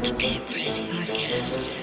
The Pit Press Podcast.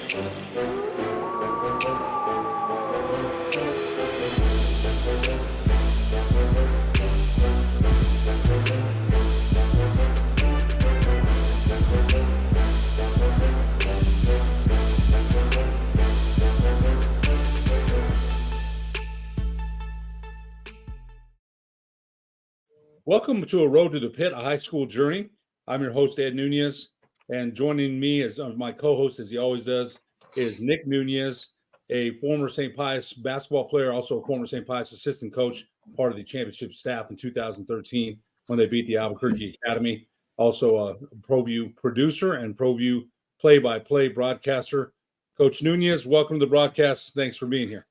Welcome to A Road to the Pit, a high school journey. I'm your host, Ed Nunez, and joining me as my co-host, as he always does, is Nick Nunez, a former St. Pius basketball player, also a former St. Pius assistant coach, part of the championship staff in 2013 when they beat the Albuquerque Academy. Also a ProView producer and ProView play-by-play broadcaster. Coach Nunez, welcome to the broadcast. Thanks for being here.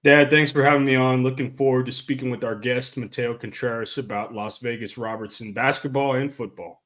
Dad, thanks for having me on. Looking forward to speaking with our guest, Mateo Contreras, about Las Vegas Robertson basketball and football.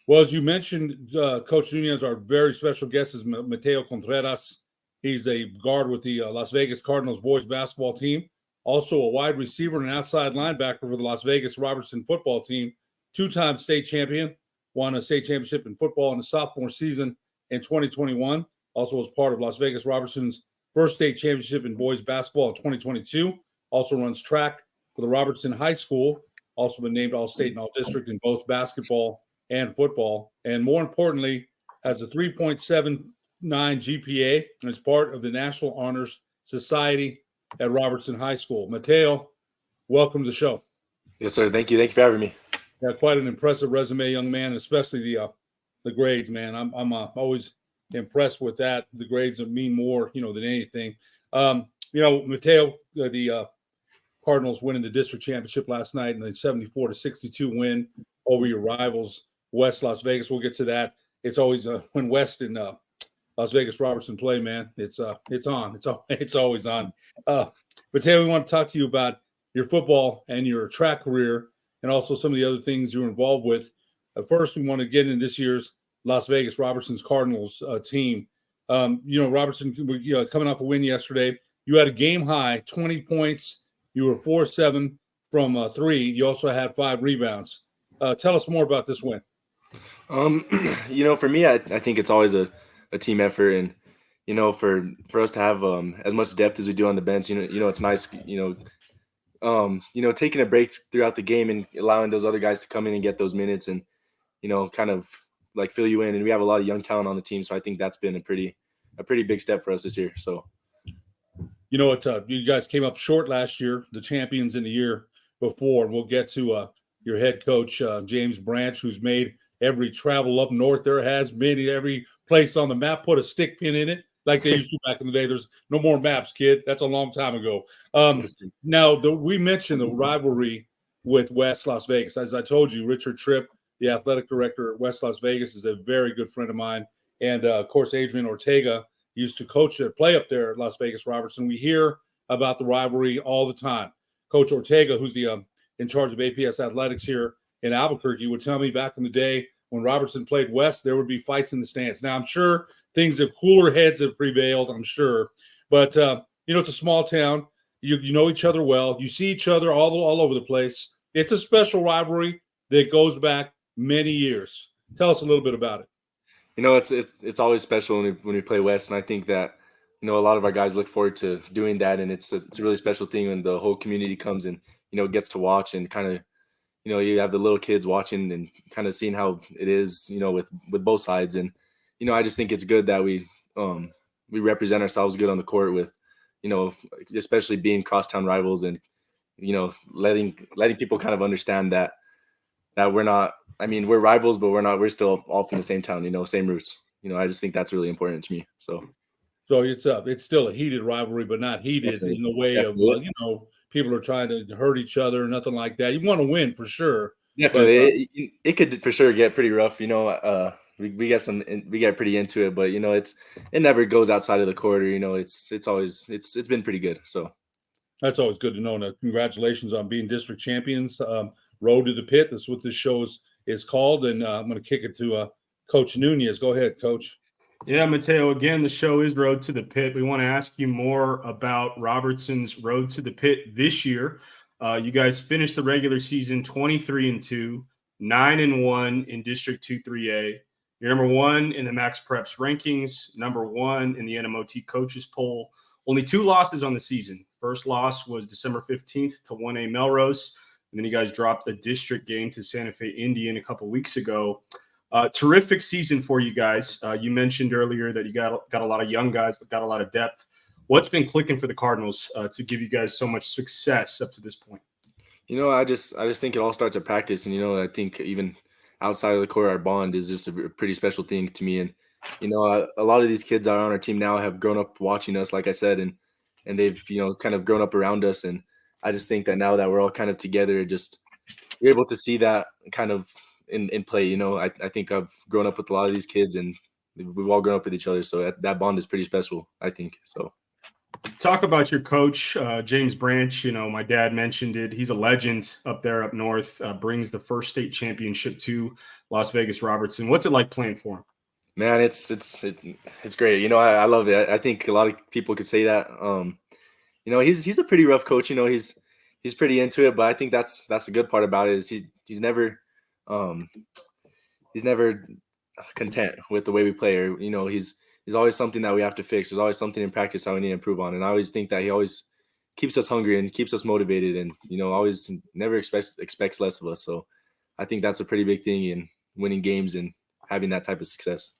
Well, as you mentioned, Coach Nunez, our very special guest is Mateo Contreras. He's a guard with the Las Vegas Cardinals boys basketball team, also a wide receiver and an outside linebacker for the Las Vegas Robertson football team, two-time state champion, won a state championship in football in the sophomore season in 2021, also was part of Las Vegas Robertson's first state championship in boys basketball in 2022. Also runs track for the Robertson High School. Also been named All-State and All-District in both basketball and football. And more importantly, has a 3.79 GPA and is part of the National Honors Society at Robertson High School. Mateo, welcome to the show. Yes, sir. Thank you. Thank you for having me. Yeah, quite an impressive resume, young man, especially the grades, man. I'm always impressed with that. The grades mean more, than anything. Mateo, the Cardinals winning the district championship last night in the 74-62 win over your rivals, West Las Vegas. We'll get to that. It's always when West and Las Vegas Robertson play, man. It's on. It's always on. Mateo, we want to talk to you about your football and your track career, and also some of the other things you're involved with. First, we want to get into this year's Las Vegas Robertson's Cardinals team. Robertson coming off a win yesterday. You had a game high, 20 points. You were 4-7 from 3. You also had 5 rebounds. Tell us more about this win. For me, I think it's always a team effort, and for us to have as much depth as we do on the bench, it's nice. Taking a break throughout the game and allowing those other guys to come in and get those minutes and kind of like fill you in. And we have a lot of young talent on the team, so I think that's been a pretty big step for us this year. So, you guys came up short last year, the champions in the year before. We'll get to your head coach, James Branch, who's made every travel up north there has been, every place on the map, put a stick pin in it like they used to back in the day. There's no more maps, kid. That's a long time ago. Now, we mentioned the rivalry with West Las Vegas. As I told you, Richard Tripp, the athletic director at West Las Vegas, is a very good friend of mine. And, of course, Adrian Ortega used to play up there at Las Vegas Robertson. We hear about the rivalry all the time. Coach Ortega, who's the in charge of APS athletics here in Albuquerque, would tell me back in the day when Robertson played West, there would be fights in the stands. Now, I'm sure things have cooler heads have prevailed, I'm sure. But, it's a small town. You know each other well. You see each other all over the place. It's a special rivalry that goes back many years. Tell us a little bit about it. It's always special when we play West, and I think that a lot of our guys look forward to doing that, and it's a really special thing when the whole community comes and gets to watch and kind of you have the little kids watching and kind of seeing how it is with both sides. And I just think it's good that we represent ourselves good on the court with especially being crosstown rivals and letting people kind of understand that we're not. I mean, we're rivals, but we're still all from the same town, same roots. I just think that's really important to me. So it's still a heated rivalry, but not heated Definitely. in the way Definitely. of, people are trying to hurt each other, nothing like that. You want to win for sure. Definitely. It could for sure get pretty rough. We get pretty into it, but it never goes outside of the court. Or, it's been pretty good. So that's always good to know. Now, congratulations on being district champions. Road to the Pit. That's what this show is called. And I'm going to kick it to Coach Nunez. Go ahead, Coach. Yeah, Mateo, again, the show is Road to the Pit. We want to ask you more about Robertson's Road to the Pit this year. You guys finished the regular season 23-2, 9-1 in District 2-3A. You're number 1 in the Max Preps rankings, number 1 in the NMOT coaches poll. Only 2 losses on the season. First loss was December 15th to 1A Melrose. And then you guys dropped a district game to Santa Fe Indian a couple weeks ago. Terrific season for you guys. You mentioned earlier that you got a lot of young guys that got a lot of depth. What's been clicking for the Cardinals to give you guys so much success up to this point? I just think it all starts at practice. And, I think even outside of the court, our bond is just a pretty special thing to me. And, a lot of these kids that are on our team now have grown up watching us, like I said, and they've, kind of grown up around us. And I just think that now that we're all kind of together, you're able to see that kind of in play. I think I've grown up with a lot of these kids, and we've all grown up with each other. So that bond is pretty special, I think. So. Talk about your coach, James Branch. My dad mentioned it. He's a legend up there up north, brings the first state championship to Las Vegas Robertson. What's it like playing for him? Man, it's great. I love it. I think a lot of people could say that. He's a pretty rough coach. He's pretty into it, but I think that's the good part about it is he's never content with the way we play, or he's always something that we have to fix. There's always something in practice that we need to improve on, and I always think that he always keeps us hungry and keeps us motivated, and always never expects less of us. So I think that's a pretty big thing in winning games and having that type of success.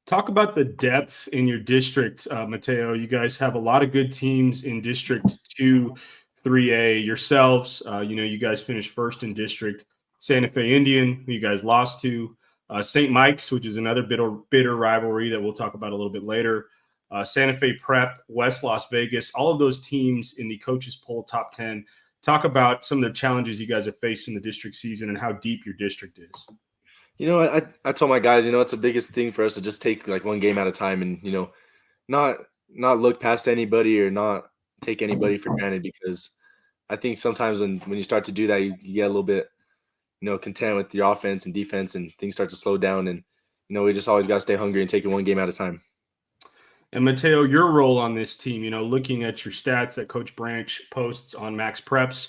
Talk about the depth in your district, Mateo. You guys have a lot of good teams in District 2, 3A. Yourselves, you guys finished first in District. Santa Fe Indian, who you guys lost to. St. Mike's, which is another bitter rivalry that we'll talk about a little bit later. Santa Fe Prep, West Las Vegas, all of those teams in the coaches poll top 10. Talk about some of the challenges you guys have faced in the district season and how deep your district is. I told my guys, it's the biggest thing for us to just take like one game at a time and, not look past anybody or not take anybody for granted, because I think sometimes when you start to do that, you get a little bit, content with your offense and defense, and things start to slow down. And, we just always got to stay hungry and take it one game at a time. And Mateo, your role on this team, looking at your stats that Coach Branch posts on Max Preps,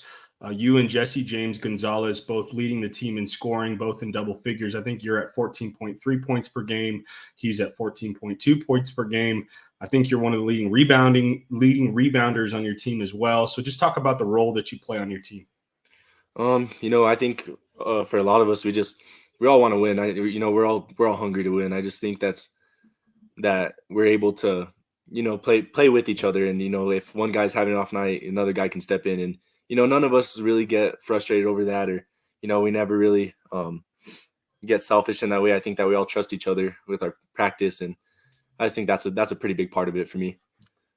you and Jesse James Gonzalez both leading the team in scoring, both in double figures. I think you're at 14.3 points per game. He's at 14.2 points per game. I think you're one of the leading rebounders on your team as well. So just talk about the role that you play on your team. I think for a lot of us, we all want to win. We're all hungry to win. I just think that we're able to, play with each other. And, if one guy's having an off night, another guy can step in, and, none of us really get frustrated over that, or, we never really get selfish in that way. I think that we all trust each other with our practice, and I just think that's a pretty big part of it for me.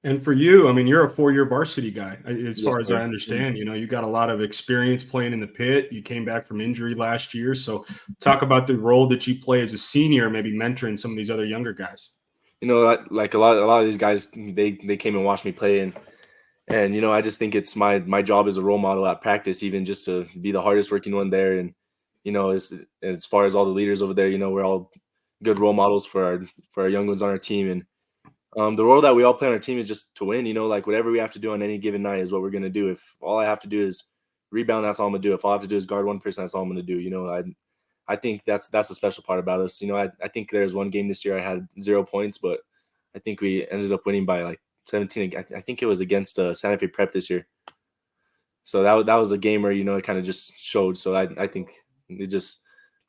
And for you, you're a 4-year varsity guy, as far as sir. I understand. You got a lot of experience playing in the pit. You came back from injury last year. So talk about the role that you play as a senior, maybe mentoring some of these other younger guys. Like a lot of these guys, they came and watched me play, and I just think it's my job as a role model at practice, even just to be the hardest working one there. And as far as all the leaders over there, we're all good role models for our young ones on our team. And the role that we all play on our team is just to win. Like whatever we have to do on any given night is what we're gonna do. If all I have to do is rebound, that's all I'm gonna do. If all I have to do is guard one person, that's all I'm gonna do. I think that's the special part about us. I think there's one game this year I had 0 points, but I think we ended up winning by like 17. I think it was against Santa Fe Prep this year. So that was a game where it kind of just showed. So I think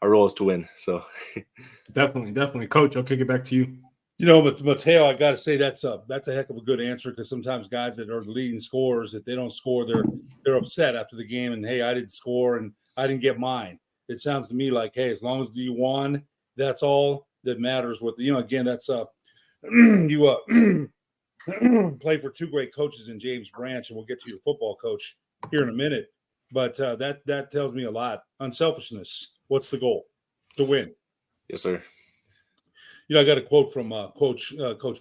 our role is to win. So definitely, Coach. I'll kick it back to you. But Mateo, I got to say that's a heck of a good answer, because sometimes guys that are leading scorers, if they don't score, they're upset after the game, and hey, I didn't score and I didn't get mine. It sounds to me like, hey, as long as you won, that's all that matters. With again, that's you play for 2 great coaches in James Branch, and we'll get to your football coach here in a minute. But that tells me a lot. Unselfishness. What's the goal? To win. Yes, sir. I got a quote from Coach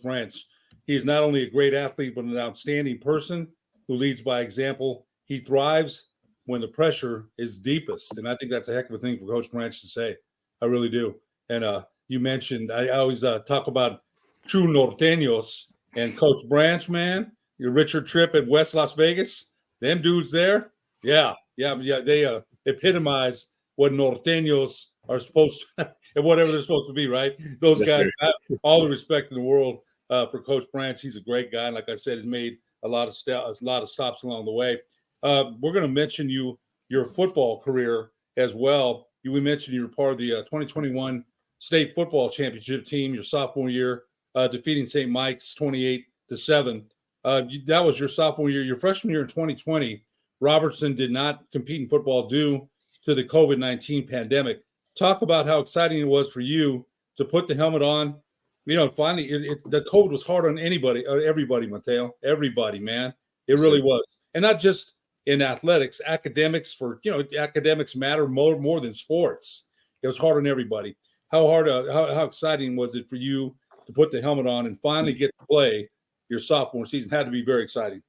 Branch. He is not only a great athlete, but an outstanding person who leads by example. He thrives when the pressure is deepest. And I think that's a heck of a thing for Coach Branch to say. I really do. And you mentioned, I always talk about true norteños, and Coach Branch, man, your Richard Tripp at West Las Vegas, them dudes there. Yeah. They epitomize what norteños are supposed to. and whatever they're supposed to be, right? Those Yes, guys, sir. all the respect in the world for Coach Branch. He's a great guy. And like I said, he's made a lot of stops along the way. We're going to mention your football career as well. We mentioned you were part of the 2021 state football championship team your sophomore year, defeating St. Mike's 28-7. That was your sophomore year. Your freshman year in 2020, Robertson did not compete in football due to the COVID-19 pandemic. Talk about how exciting it was for you to put the helmet on. Finally, the COVID was hard on everybody, Mateo. Everybody, man. It really was. And not just in athletics, academics academics matter more than sports. It was hard on everybody. How exciting was it for you to put the helmet on and finally get to play your sophomore season? Had to be very exciting.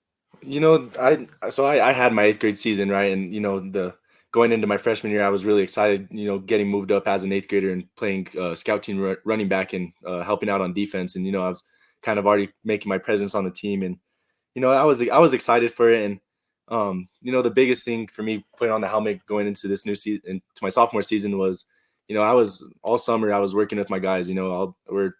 I had my 8th grade season, right? And, going into my freshman year, I was really excited, getting moved up as an 8th grader and playing scout team running back and helping out on defense. And, I was kind of already making my presence on the team. And, I was excited for it. And, the biggest thing for me putting on the helmet going into this new season, into my sophomore season was, I was all summer, I was working with my guys, we're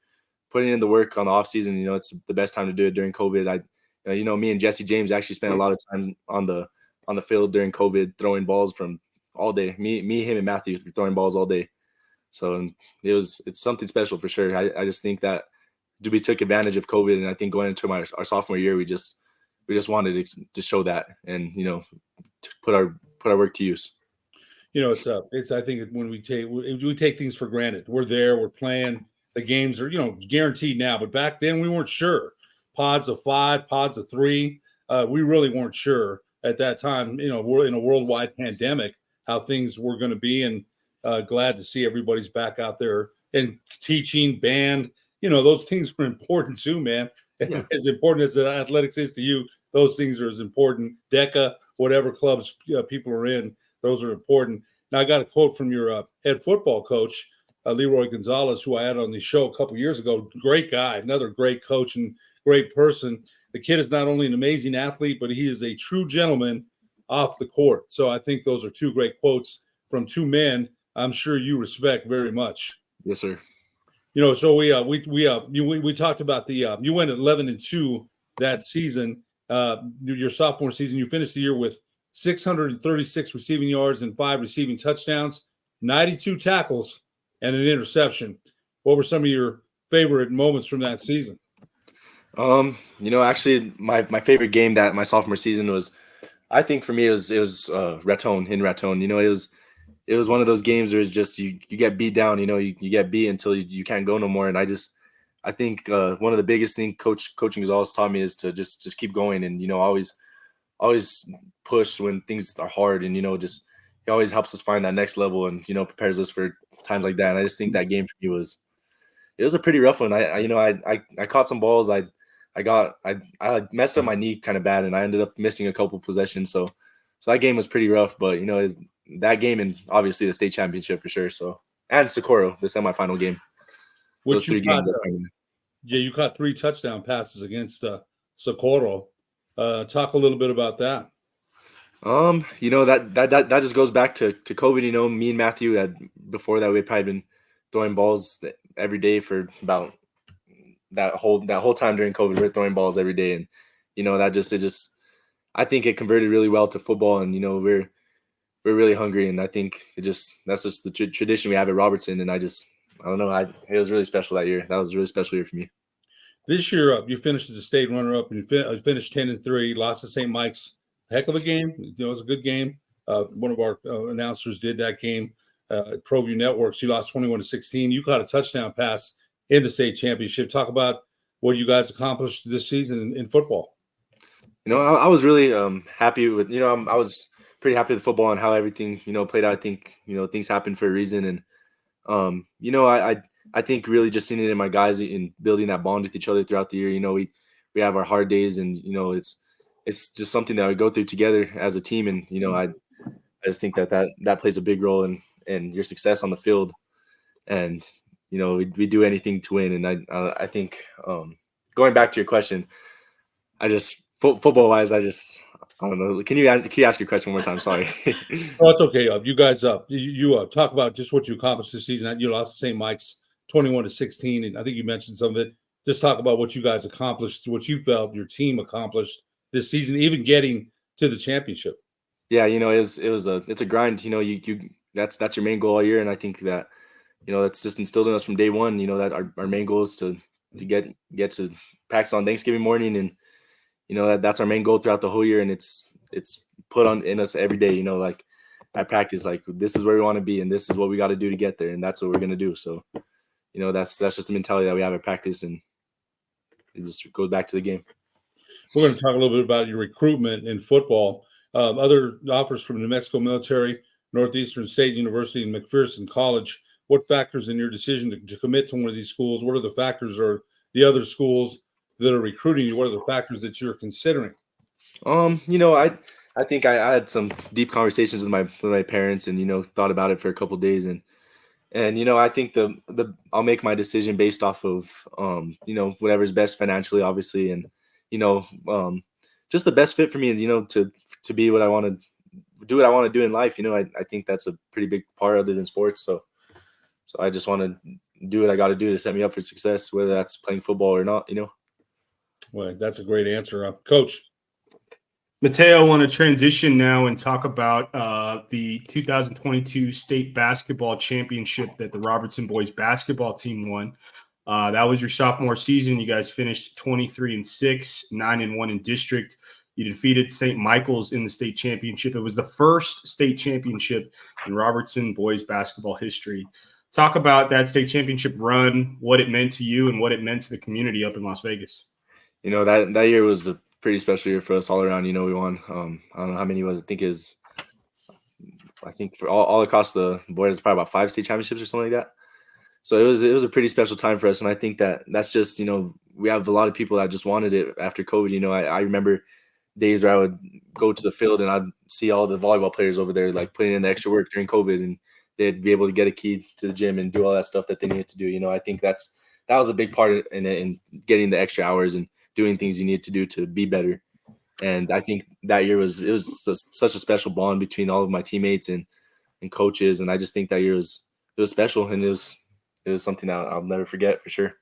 putting in the work on the off season. It's the best time to do it during COVID. Me and Jesse James actually spent a lot of time on the field during COVID, throwing balls from all day. Me, him, and Matthew throwing balls all day. So it's something special for sure. I just think that we took advantage of COVID, and I think going into our sophomore year, we just wanted to show that and to put our work to use. It's I think when we take things for granted. We're there, we're playing. The games are guaranteed now, but back then we weren't sure. Pods of 5, pods of 3. We really weren't sure at that time. We're in a worldwide pandemic, how things were going to be, and glad to see everybody's back out there and teaching, band. Those things were important too, man. Yeah. As important as the athletics is to you, those things are as important. DECA, whatever clubs people are in, those are important. Now, I got a quote from your head football coach, Leroy Gonzalez, who I had on the show a couple years ago. Great guy, another great coach and great person. The kid is not only an amazing athlete, but he is a true gentleman off the court. So I think those are two great quotes from two men I'm sure you respect very much. Yes, sir. So we talked about the you went 11-2 that season. Your sophomore season, you finished the year with 636 receiving yards and 5 receiving touchdowns, 92 tackles, and an interception. What were some of your favorite moments from that season? Actually, my favorite game that my sophomore season was, I think for me, it was Raton. It was one of those games where it's just you get beat down, you get beat until you can't go no more. And I think one of the biggest things coaching has always taught me is to just keep going and always push when things are hard, and he always helps us find that next level and prepares us for times like that. And I just think that game for me was a pretty rough one. I caught some balls. I messed up my knee kind of bad, and I ended up missing a couple possessions. So that game was pretty rough. But that game and obviously the state championship for sure. So, and Socorro, the semifinal game. Which you caught 3 touchdown passes against Socorro. Talk a little bit about that. That just goes back to COVID. Me and Matthew before that, we'd probably been throwing balls every day for about that whole time during COVID. We're throwing balls every day, and I think it converted really well to football, and we're really hungry, and I think that's just the tradition we have at Robertson, and I don't know, it was really special that year. That was a really special year for me. This year, you finished as a state runner-up, and you finished 10-3, lost to St. Mike's. Heck of a game. It was a good game. One of our announcers did that game at ProView Networks. You lost 21-16. You caught a touchdown pass in the state championship. Talk about what you guys accomplished this season in football. I was really happy with, I was pretty happy with football and how everything, played out. I think, things happen for a reason. And, I think really just seeing it in my guys and building that bond with each other throughout the year. We have our hard days, and, it's just something that we go through together as a team. And, I just think that plays a big role in your success on the field. And, we do anything to win. And I think going back to your question, football wise, I don't know. Can you ask your question one more time? Sorry. Oh, it's okay. You guys, you talk about just what you accomplished this season. You lost to St. Mike's 21-16, and I think you mentioned some of it. Just talk about what you guys accomplished, what you felt your team accomplished this season, even getting to the championship. Yeah, it's a grind. That's your main goal all year, and I think that that's just instilled in us from day one. That our main goal is to get to practice on Thanksgiving morning, and that's our main goal throughout the whole year, and it's put on in us every day. Like at practice, like this is where we want to be, and this is what we got to do to get there, and that's what we're gonna do. So, that's just the mentality that we have at practice, and it just goes back to the game. We're going to talk a little bit about your recruitment in football. Other offers from New Mexico Military, Northeastern State University, and McPherson College. What factors in your decision to commit to one of these schools? What are the factors, or the other schools that are recruiting you? What are the factors that you're considering? I think I had some deep conversations with my parents, and thought about it for a couple of days, and I think I'll make my decision based off of whatever's best financially, obviously, and just the best fit for me, and to be what I want to do, what I want to do in life. I think that's a pretty big part other than sports. So I just want to do what I got to do to set me up for success, whether that's playing football or not. Well, that's a great answer, Coach. Mateo, I want to transition now and talk about the 2022 state basketball championship that the Robertson boys basketball team won. That was your sophomore season. You guys finished 23-6, 9-1 in district. You defeated St. Michael's in the state championship. It was the first state championship in Robertson boys basketball history. Talk about that state championship run, what it meant to you and what it meant to the community up in Las Vegas. That year was a pretty special year for us all around. We won. I don't know how many it was. I think for all across the board, it's probably about 5 state championships or something like that. So it was a pretty special time for us, and I think that's just we have a lot of people that just wanted it after COVID. I remember days where I would go to the field and I'd see all the volleyball players over there like putting in the extra work during COVID, and they'd be able to get a key to the gym and do all that stuff that they needed to do. I think that was a big part in getting the extra hours and doing things you need to do to be better. And I think that year was such a special bond between all of my teammates and coaches, and I just think that year was special, and it was something that I'll never forget for sure.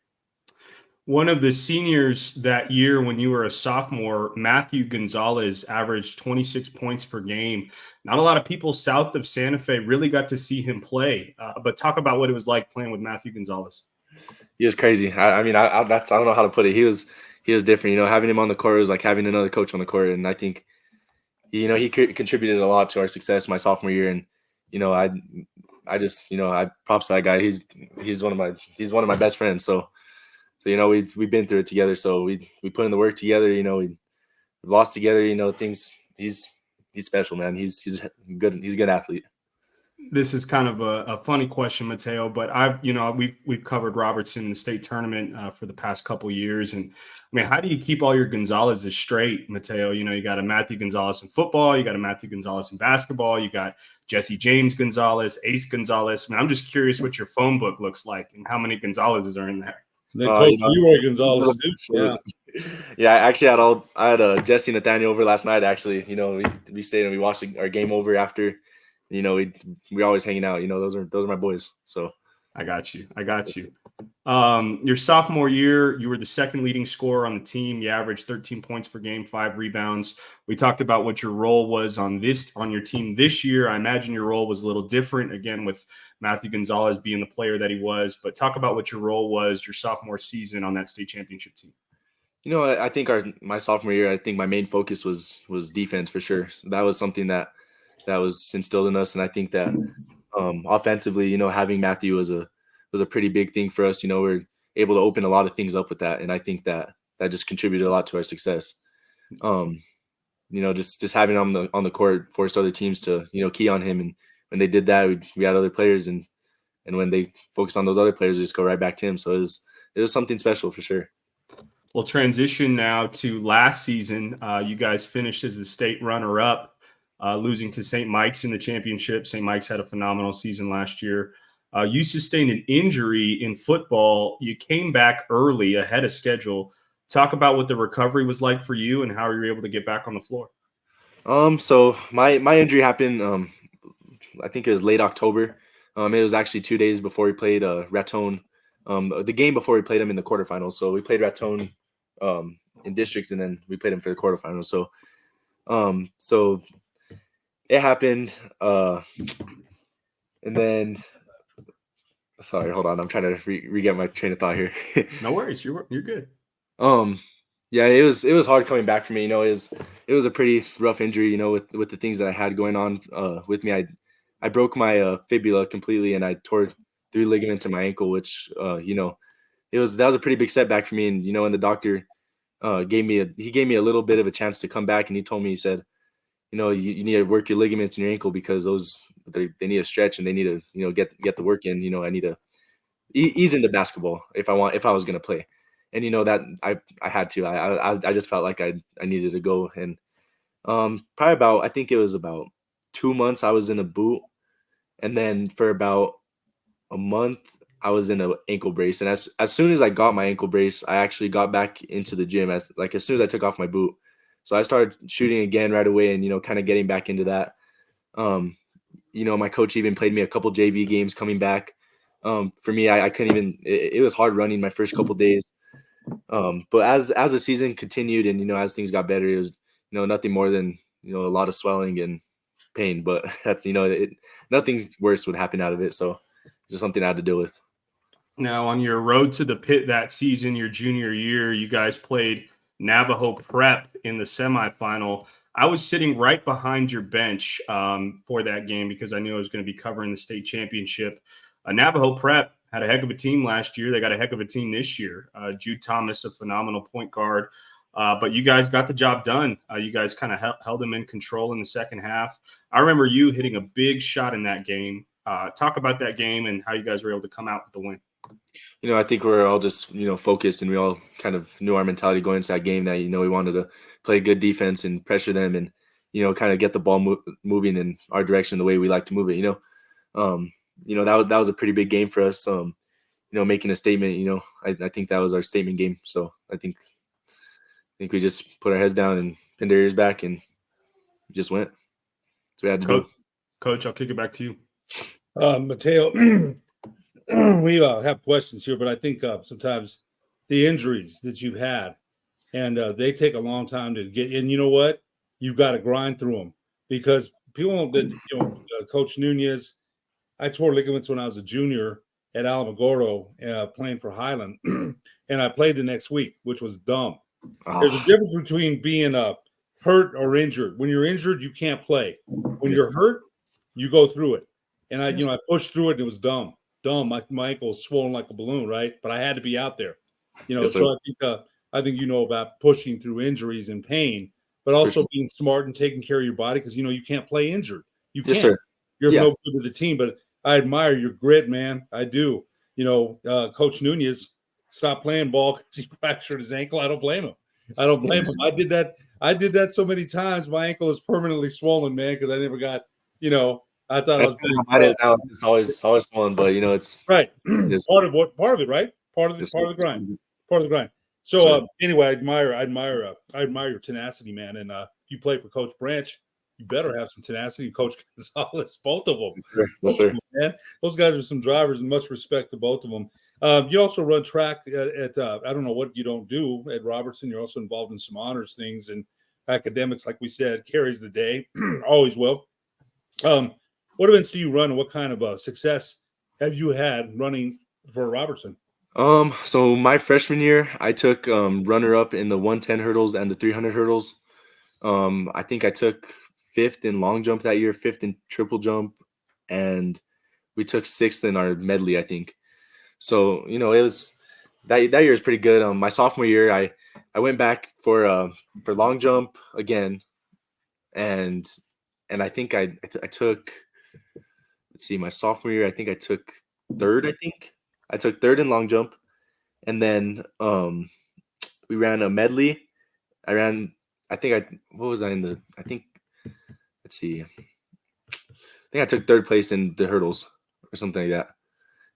One of the seniors that year when you were a sophomore, Matthew Gonzalez, averaged 26 points per game. Not a lot of people south of Santa Fe really got to see him play, but talk about what it was like playing with Matthew Gonzalez. He was crazy. I mean, I don't know how to put it. He was different. Having him on the court was like having another coach on the court, and I think he contributed a lot to our success my sophomore year. And I just I props to that guy. He's one of my best friends. So we've been through it together. So we put in the work together. We've lost together. Things. He's special, man. He's good. He's a good athlete. This is kind of a funny question, Mateo, but we've covered Robertson in the state tournament for the past couple of years. And I mean, how do you keep all your Gonzalez's straight, Mateo? You got a Matthew Gonzalez in football, you got a Matthew Gonzalez in basketball, you got Jesse James Gonzalez, Ace Gonzalez. I mean, I'm just curious what your phone book looks like and how many Gonzalez's are in there. Then Coach Leroy Gonzalez too. Yeah. Actually, I had Jesse Nathaniel over last night. Actually, we stayed and we watched our game over after. We're always hanging out. Those are my boys. So I got you. Your sophomore year, you were the second leading scorer on the team. You averaged 13 points per game, 5 rebounds. We talked about what your role was on your team this year. I imagine your role was a little different, again, with Matthew Gonzalez being the player that he was. But talk about what your role was your sophomore season on that state championship team. I think my sophomore year, I think my main focus was defense for sure. That was something that was instilled in us, and I think that offensively, having Matthew was a pretty big thing for us. We're able to open a lot of things up with that, and I think that just contributed a lot to our success. Just having him on the court forced other teams to key on him, and when they did that, we had other players, and when they focused on those other players, we just go right back to him. So it was something special for sure. We'll transition now to last season. You guys finished as the state runner-up, losing to St. Mike's in the championship. St. Mike's had a phenomenal season last year. You sustained an injury in football. You came back early ahead of schedule. Talk about what the recovery was like for you and how you were able to get back on the floor. So my injury happened. I think it was late October. It was actually 2 days before we played Raton. The game before we played them in the quarterfinals. So we played Raton in district, and then we played them for the quarterfinals. So it happened. And then, sorry, hold on. I'm trying to re-get my train of thought here. No worries, you're good. Yeah, it was hard coming back for me. It was a pretty rough injury. With the things that I had going on with me. I broke my fibula completely, and I tore 3 ligaments in my ankle, which that was a pretty big setback for me. And and the doctor gave me a little bit of a chance to come back, and he said, you need to work your ligaments in your ankle because they need a stretch and they need to get the work in. I need to ease into basketball if I was going to play. And that I had to. I just felt like I needed to go. And probably I think it was about 2 months I was in a boot, and then for about a month I was in an ankle brace. And as soon as I got my ankle brace, I actually got back into the gym as soon as I took off my boot. So I started shooting again right away, and kind of getting back into that. My coach even played me a couple JV games coming back. For me, I couldn't even. It was hard running my first couple days. But as the season continued, and as things got better, it was nothing more than a lot of swelling and pain. But that's nothing worse would happen out of it. So it's just something I had to deal with. Now, on your road to the pit that season, your junior year, you guys played Navajo Prep in the semifinal. I was sitting right behind your bench for that game because I knew I was going to be covering the state championship. Navajo Prep had a heck of a team last year. They got a heck of a team this year. Jude Thomas, a phenomenal point guard. But you guys got the job done. You guys kind of held them in control in the second half. I remember you hitting a big shot in that game. Talk about that game and how you guys were able to come out with the win. I think we're all just, focused, and we all kind of knew our mentality going into that game that, we wanted to play good defense and pressure them and, kind of get the ball moving in our direction the way we like to move it, that was a pretty big game for us, making a statement, I think that was our statement game. So I think we just put our heads down and pinned our ears back and just went. That's what we had to do. Coach, I'll kick it back to you. Mateo, we have questions here, but I think sometimes the injuries that you've had, and they take a long time to get. And you know what? You've got to grind through them because people that Coach Nunez. I tore ligaments when I was a junior at Alamogordo playing for Highland, and I played the next week, which was dumb. There's a difference between being hurt or injured. When you're injured, you can't play. When you're hurt, you go through it. And I pushed through it, and it was dumb. My ankle was swollen like a balloon, right? But I had to be out there, Yes, so I think about pushing through injuries and pain, but also being smart and taking care of your body because you can't play injured. You can't. Yes, sir. You're no good to the team. But I admire your grit, man. I do. Coach Nunez stopped playing ball because he fractured his ankle. I don't blame him. I did that so many times. My ankle is permanently swollen, man, because I never got. I thought I was. It is now. It's always swollen, but it's right. Part of it, right? Part of the grind. Part of the grind. So anyway, I admire your tenacity, man. And if you play for Coach Branch, you better have some tenacity. Coach Gonzalez, both of them. Yes, sir. Man. Those guys are some drivers, and much respect to both of them. You also run track at I don't know what you don't do at Robertson. You're also involved in some honors things, and academics, like we said, carries the day. Always will. What events do you run, and what kind of success have you had running for Robertson? So my freshman year, I took runner-up in the 110 hurdles and the 300 hurdles. I think I took 5th in long jump that year, 5th in triple jump, and we took 6th in our medley, I think. So it was that year is pretty good. My sophomore year, I went back for long jump again, and I think I took. Let's see, my sophomore year, I think I took 3rd. I took 3rd in long jump, and then we ran a medley. Let's see. I think I took 3rd place in the hurdles or something like that.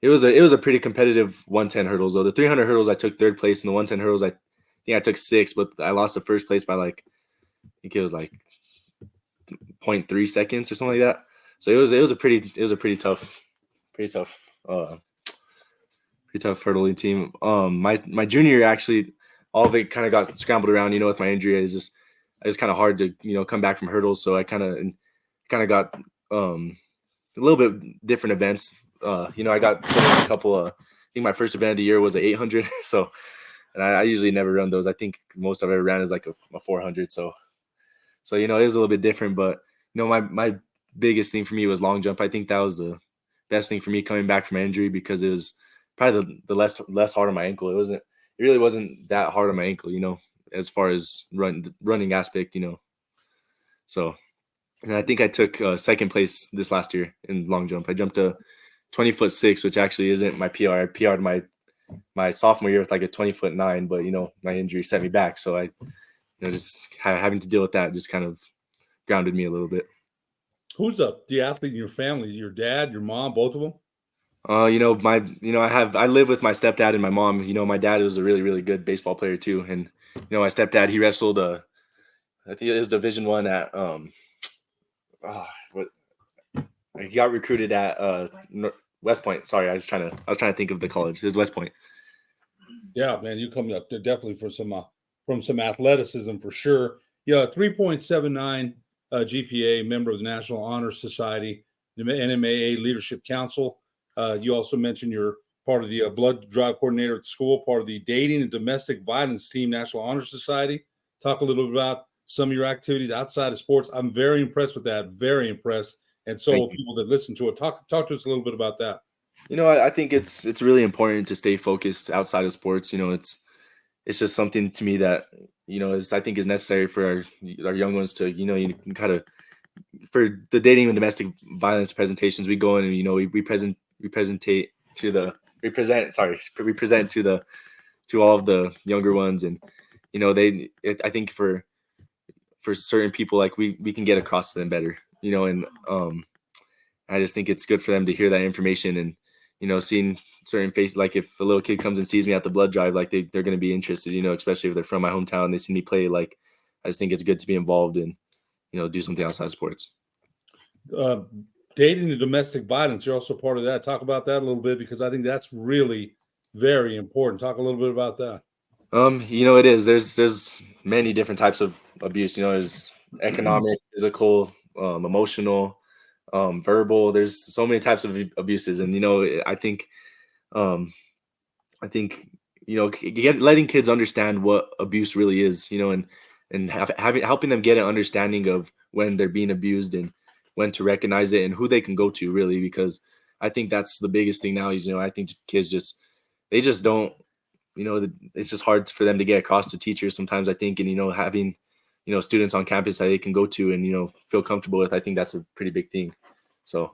It was a pretty competitive 110 hurdles though. The 300 hurdles I took 3rd place, and the 110 hurdles I think I took 6th, but I lost the first place by I think it was 0.3 seconds or something like that. So it was a pretty tough hurdling team. My junior year, actually, all of it kind of got scrambled around, with my injury. It's just kind of hard to, come back from hurdles. So I kind of got a little bit different events. I got put in a couple of, I think my first event of the year was an 800. So, and I usually never run those. I think most I've ever ran is like a 400. So it was a little bit different, but my biggest thing for me was long jump. I think that was the best thing for me coming back from my injury, because it was probably the less hard on my ankle. It really wasn't that hard on my ankle, as far as running aspect, So, and I think I took second place this last year in long jump. I jumped a 20'6", which actually isn't my PR. I PR'd my sophomore year with like a 20'9", but my injury set me back. So I, just having to deal with that just kind of grounded me a little bit. Who's the athlete in your family? Your dad, your mom, both of them? I live with my stepdad and my mom. My dad was a really, really good baseball player too. And, my stepdad, he wrestled, I think it was Division I at, he got recruited at West Point. Sorry, I was trying to think of the college. It was West Point. Yeah, man, you come up definitely for some athleticism for sure. Yeah, 3.79 GPA, member of the National Honor Society, the NMAA Leadership Council. You also mentioned you're part of the blood drive coordinator at the school, part of the Dating and Domestic Violence Team, National Honor Society. Talk a little bit about some of your activities outside of sports. I'm very impressed with that. Very impressed. And so will people that listen to it. Talk to us a little bit about that. I think it's really important to stay focused outside of sports. It's just something to me that, I think is necessary for our young ones to, you can kind of, for the dating and domestic violence presentations, we go in and, we present to all of the younger ones. And, I think for certain people, like we can get across to them better, and I just think it's good for them to hear that information and, seeing certain faces, like if a little kid comes and sees me at the blood drive, like they're going to be interested, especially if they're from my hometown, they see me play. Like, I just think it's good to be involved and, do something outside sports. Dating and domestic violence, you're also part of that. Talk about that a little bit, because I think that's really very important. Talk a little bit about that. It is. There's many different types of abuse. There's economic, physical, emotional, verbal. There's so many types of abuses, and I think letting kids understand what abuse really is, and helping them get an understanding of when they're being abused and when to recognize it and who they can go to, really, because I think that's the biggest thing now is, I think kids they just don't, it's just hard for them to get across to teachers sometimes, I think, and, having, students on campus that they can go to and, feel comfortable with, I think that's a pretty big thing. So.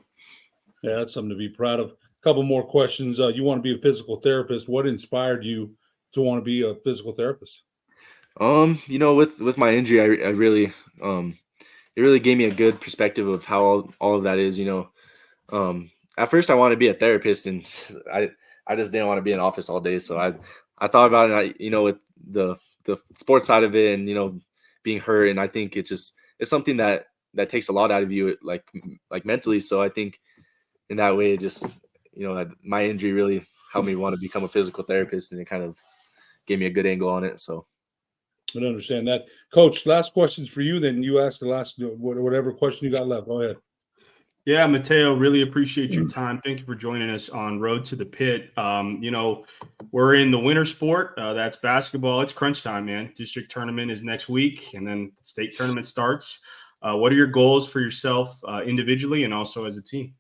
Yeah, that's something to be proud of. A couple more questions. You want to be a physical therapist. What inspired you to want to be a physical therapist? With my injury, I really, it really gave me a good perspective of how all of that is, at first I wanted to be a therapist, and I just didn't want to be in an office all day. So I thought about it, with the sports side of it and, being hurt. And I think it's something that takes a lot out of you, like mentally. So I think in that way, it just, my injury really helped me want to become a physical therapist, and it kind of gave me a good angle on it. So. I understand that. Coach, last questions for you. Then you ask the last, whatever question you got left. Go ahead. Yeah, Mateo, really appreciate your time. Thank you for joining us on Road to the Pit. We're in the winter sport. That's basketball. It's crunch time, man. District tournament is next week, and then state tournament starts. What are your goals for yourself individually and also as a team?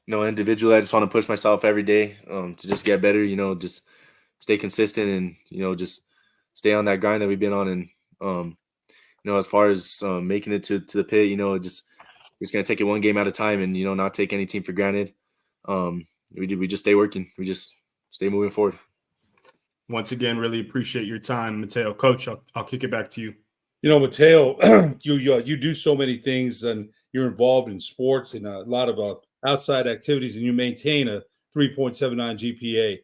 Individually, I just want to push myself every day to just get better, just stay consistent and, just stay on that grind that we've been on. And, as far as making it to the pit, we're just going to take it one game at a time and, not take any team for granted. We just stay working. We just stay moving forward. Once again, really appreciate your time, Mateo. Coach, I'll kick it back to you. Mateo, you do so many things, and you're involved in sports and a lot of outside activities, and you maintain a 3.79 GPA.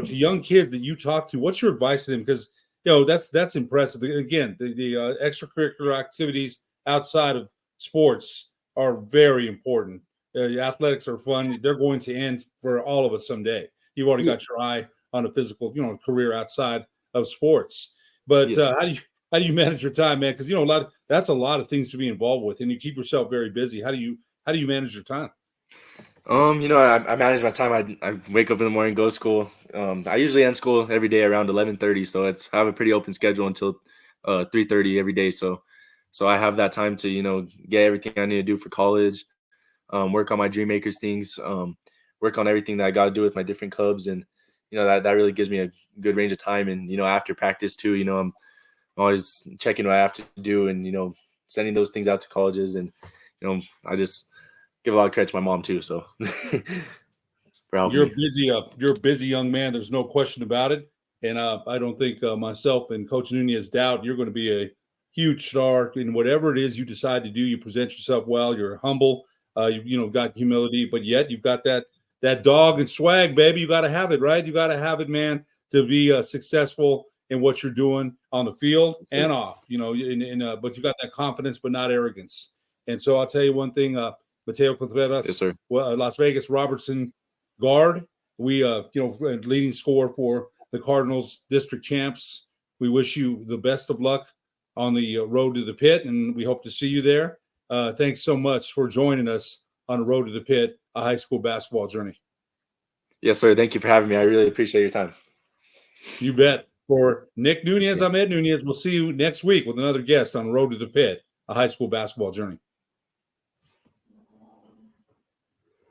To young kids that you talk to, what's your advice to them? Because that's impressive. Again, the extracurricular activities outside of sports are very important. Athletics are fun. They're going to end for all of us someday. You've already got your eye on a physical, career outside of sports. But how do you manage your time, man? Because that's a lot of things to be involved with, and you keep yourself very busy. How do you manage your time? I manage my time. I wake up in the morning, go to school. I usually end school every day around 11:30, so I have a pretty open schedule until 3:30 every day. So I have that time to get everything I need to do for college, work on my Dream Makers things, work on everything that I got to do with my different clubs, and that really gives me a good range of time. And after practice too, I'm always checking what I have to do, and sending those things out to colleges, and I just give a lot of credit to my mom too. So for helping You're me. busy. You're a busy young man. There's no question about it. And I don't think myself and Coach Nunez doubt you're going to be a huge star in whatever it is you decide to do. You present yourself well. You're humble. Got humility, but yet you've got that dog and swag, baby. You got to have it, right? You got to have it, man, to be successful in what you're doing on the field and off. But you got that confidence, but not arrogance. And so I'll tell you one thing. Mateo Contreras, Yes, sir. Las Vegas Robertson guard. We, leading scorer for the Cardinals district champs. We wish you the best of luck on the road to the pit, and we hope to see you there. Thanks so much for joining us on the road to the pit, a high school basketball journey. Yes, sir. Thank you for having me. I really appreciate your time. You bet. For Nick Nunez, Yes, sir. I'm Ed Nunez. We'll see you next week with another guest on Road to the Pit, a high school basketball journey.